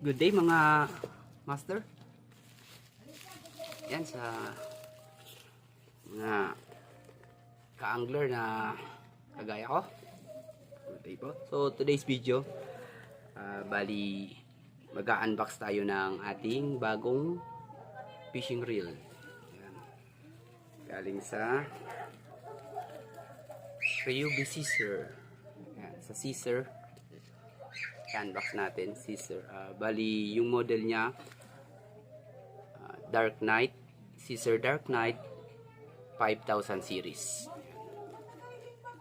Good day mga master. Yan sa mga ka-angler na kagaya ko. Good day po. So today's video, bali mag-unbox tayo ng ating bagong fishing reel. Yan. Galing sa Ryobi Caesar. Yan, sa Caesar. Unbox natin Caesar. Bali yung model niya Dark Knight, Caesar Dark Knight 5000 series.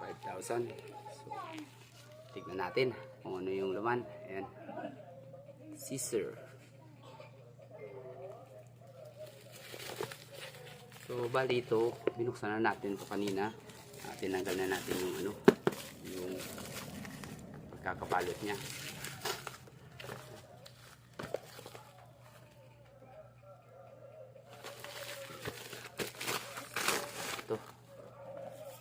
5000. So tignan natin kung ano yung laman. Ayan. Caesar. So bali ito, binuksan na natin ito kanina. Tinanggal na natin yung ano, yung pagkakapalot niya.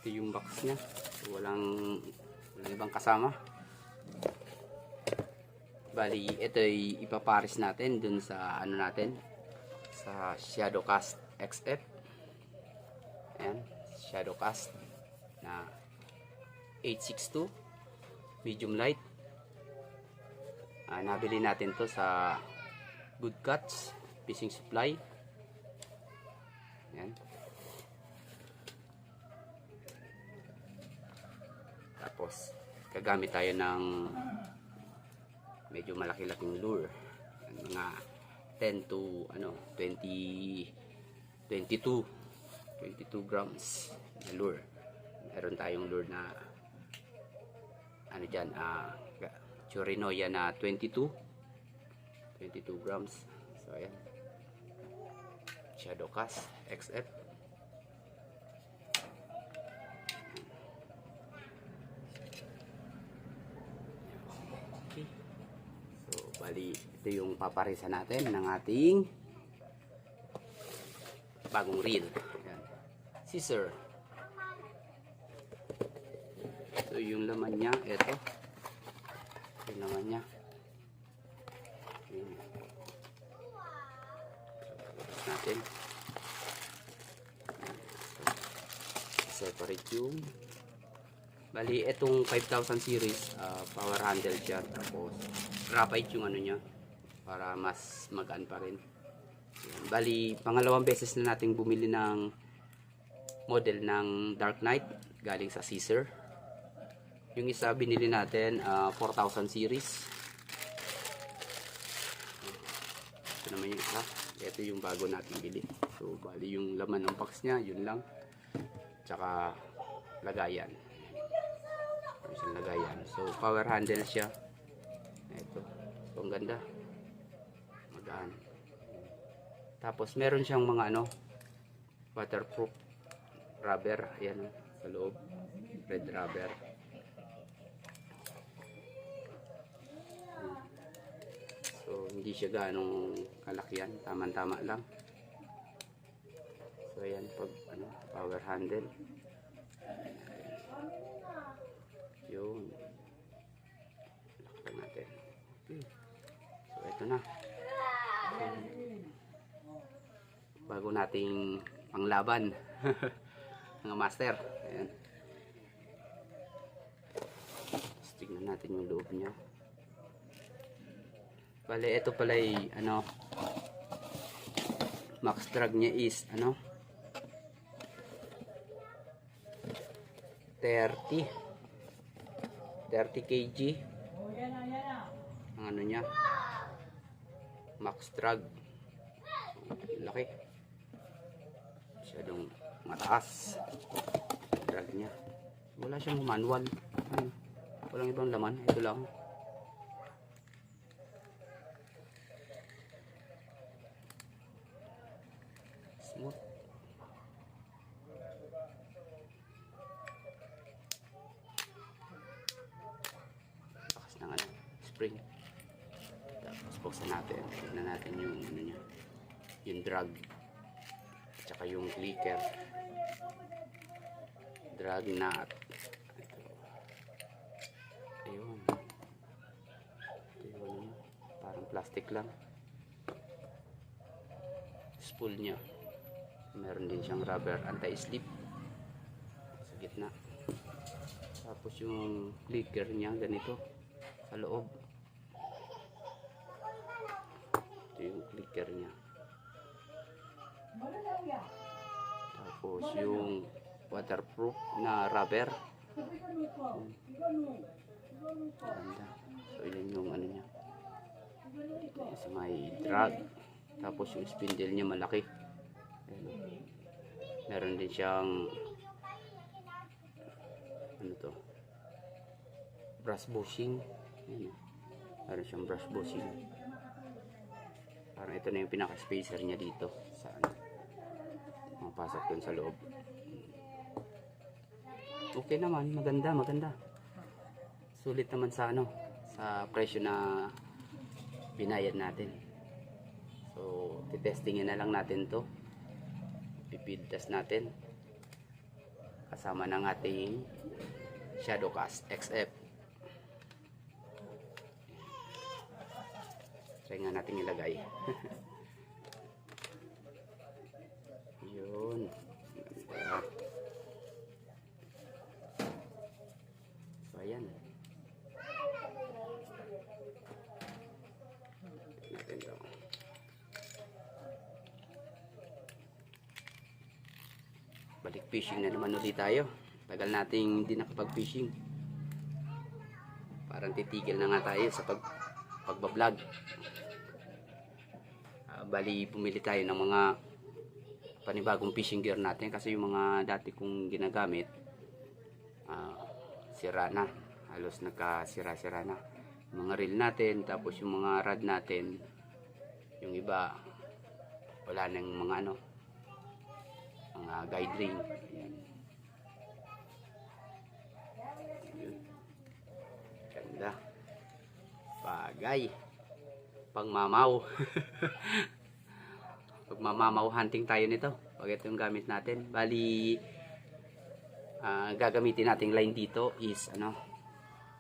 Ito yung box niya. So, walang ibang kasama. Bali, ito ay ipapares natin dun sa ano natin, sa Shadowcast XF. Ayan, Shadowcast na 862 medium light. Nabili natin to sa Good Catch Fishing Supply. Ayan. Tapos gagamit tayo ng medyo malaki-laking lure, mga 10 to 22 grams na lure. Meron tayong lure na ano dyan, Chorinoya na 22 grams. So ayan, Shadowcast XF. Bali, ito yung paparisan natin ng ating bagong reel. Ayan. Caesar. So yung laman niya, ito. Yung laman niya. Tapos natin. So, separate yung. Bali, itong 5000 series, power handle siya. Tapos, graphite yung ano niya para mas magaan pa rin. Ayan. Bali, pangalawang beses na nating bumili ng model ng Dark Knight galing sa Caesar. Yung isa binili natin 4000 series. Ito naman yung isa. Ito yung bago nating bili. So, bali yung laman ng box niya, yun lang. Tsaka lagayan. Isang lagayan. So, power handle siya. Ito. So, ang ganda. Magaan. Tapos, meron siyang mga waterproof rubber. Ayan sa loob. Red rubber. So, hindi siya ganong kalakihan. Tama-tama lang. So, ayan. Pag, power handle. Yun. Lakpan natin. Okay. So, ito na. So, bago nating panglaban. Mga master. Ayan. Tapos, tignan natin yung loob niya. Bale, ito pala ay, max drag niya is, 30 kg ang niya, max drag. Laki, masyadong mataas drag niya. Wala siyang manual, walang ibang laman, ito lang. Smooth. Spring. Tapos buksan natin. Tignan natin yung niya. Yung drag. Tsaka yung clicker. Drag nut. Ito. Ayun. Ito yung parang plastic lang. Spool nya, meron din siyang rubber anti-slip sa gitna. Tapos yung clicker nya ganito sa loob. Ito yung clicker nya. Tapos yung waterproof na rubber. Ganda. So yun yung ano nya. Sa may drag. Tapos yung spindle nya malaki. Ayan. Meron din siyang ano to, brush bushing. Ayan. Meron siyang brush bushing. Parang ito na yung pinaka spacer nya dito sa ano, mapasok dun sa loob. Okay naman, maganda. Sulit naman sa ano, sa presyo na binayad natin. So, titestingin na lang natin to. Pipid test natin. Kasama ng ating Shadowcast XF. Try nga natin ilagay. Yun. So, ayan. Natin to. Balik fishing na naman ulit tayo. Tagal nating hindi nakapag-fishing. Parang titigil na nga tayo sa pagbablog. Bali pumili tayo ng mga panibagong fishing gear natin kasi yung mga dati kong ginagamit sira na. Halos nagkasira-sira na. Yung mga reel natin, tapos yung mga rod natin, yung iba wala nang mga ano, mga guide ring. Ayan. Yun. Ganda. Bagay. Pangmamaw. Pagmamamaw hunting tayo nito. Pag ito yung gamit natin. Bali, gagamitin nating line dito is ano,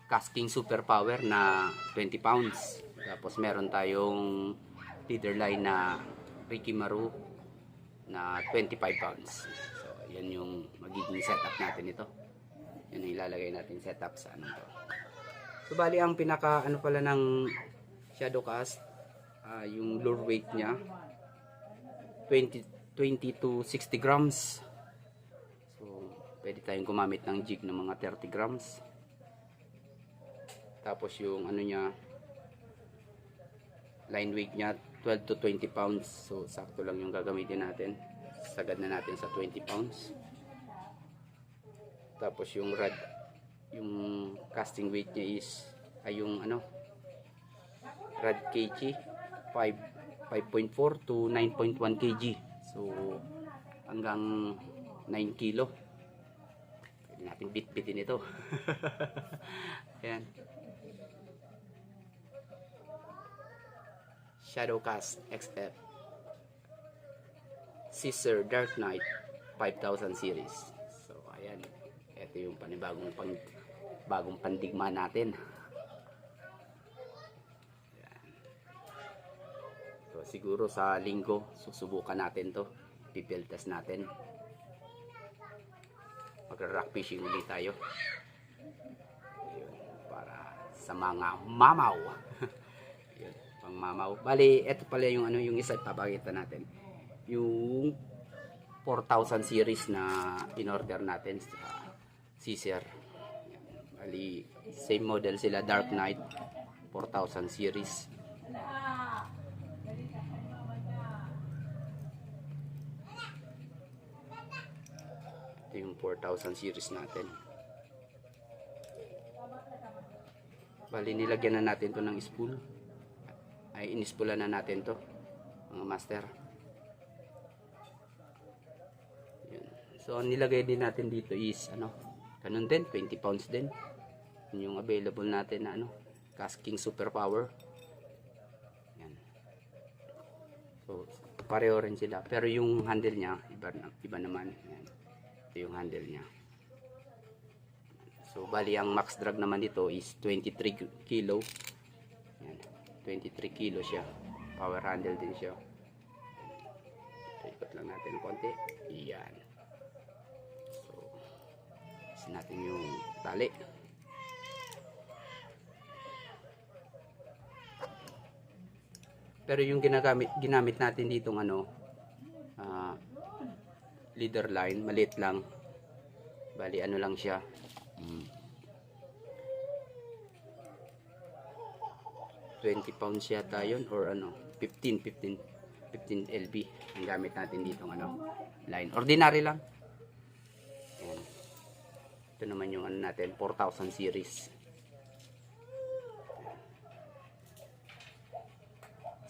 Casking Super Power na 20 pounds. Tapos meron tayong leader line na Ricky Maru na 25 pounds. So, yan yung magiging setup natin ito. Yan yung ilalagay natin setup sa ano to. So, bali ang pinaka ano pala ng Shadowcast, yung lure weight nya 20 to 60 grams. So, pwede tayong gumamit ng jig ng mga 30 grams. Tapos yung ano nya, line weight nya 12 to 20 pounds. So, sakto lang yung gagamitin natin. Sagad na natin sa 20 pounds. Tapos yung rod, yung casting weight nya is, ay yung ano, rod kg 5.4 to 9.1 kg. So, hanggang 9 kilo. Pwede natin bit-bitin ito. Ayan. Shadowcast XF Caesar Dark Knight 5000 series. So ayan, ito yung bagong pandigma natin. Ayan. So siguro sa linggo susubukan natin to, pipil test natin, mag-rock fishing ulit tayo. Ayun, para sa mga mamaw. Pang mamaw. Bali, ito pala yung ano, yung isa papakita natin. Yung 4000 series na in-order natin sa Caesar. Bali, same model sila, Dark Knight 4000 series. Ito yung 4000 series natin. Bali, nilagyan na natin to ng spool. Ay inispulan na natin to, mga master. Yan. So ang nilagay din natin dito is ano, ganun din, 20 pounds din. Yun yung available natin na ano, Casking Super Power. Yan. So pareho rin sila, pero yung handle nya iba naman. Yan. Ito yung handle nya. So bali ang max drag naman dito is 23 kilo. Yan. 23 kilo siya. Power handle din siya. So, ikot lang natin konti. Iyan. So, isin natin yung tali. Pero yung ginamit natin ditong leader line, maliit lang. Bali ano lang siya. 20 pounds yata yun, or 15 lb ang gamit natin ditong line. Ordinary lang. Ayan. Ito naman yung natin, 4000 series.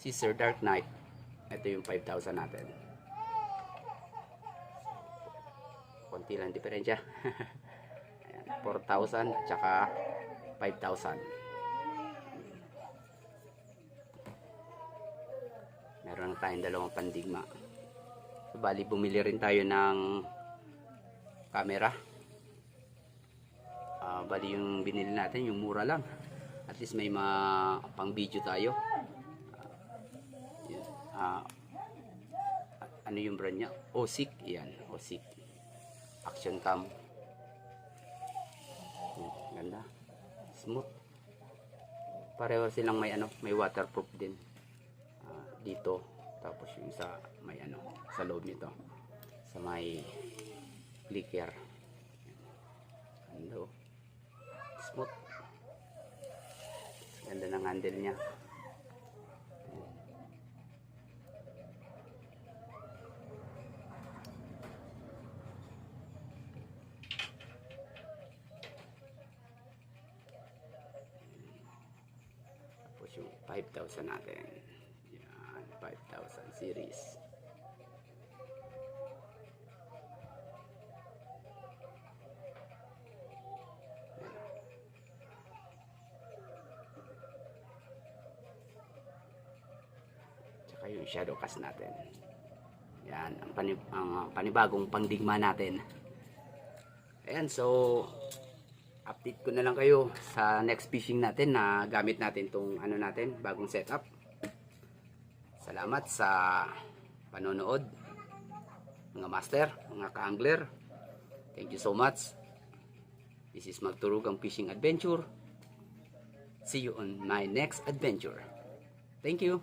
Caesar Dark Knight. Ito yung 5,000 natin. Konti lang diferensya. 4,000 tsaka 5,000. Meron na tayong dalawang pandigma. So, bali bumili rin tayo ng camera. Bali yung binili natin, yung mura lang. At least may pang video tayo. Ano yung brand niya? OSIC. Yan, OSIC Action Cam. Yan, ganda, smooth. Pareho silang may waterproof din dito. Tapos yung sa may sa loob nito, sa may clicker. Ganda, smooth. Ganda ng handle niya. Yung 5,000 natin. Yan, 5,000 series. Yan. Tsaka yung shadow cast natin. Yan, ang panibagong pangdigma natin. Ayan, so update ko na lang kayo sa next fishing natin na gamit natin tong natin, bagong setup. Salamat sa panonood, mga master, mga ka-angler. Thank you so much. This is Magturugang Fishing Adventure. See you on my next adventure. Thank you.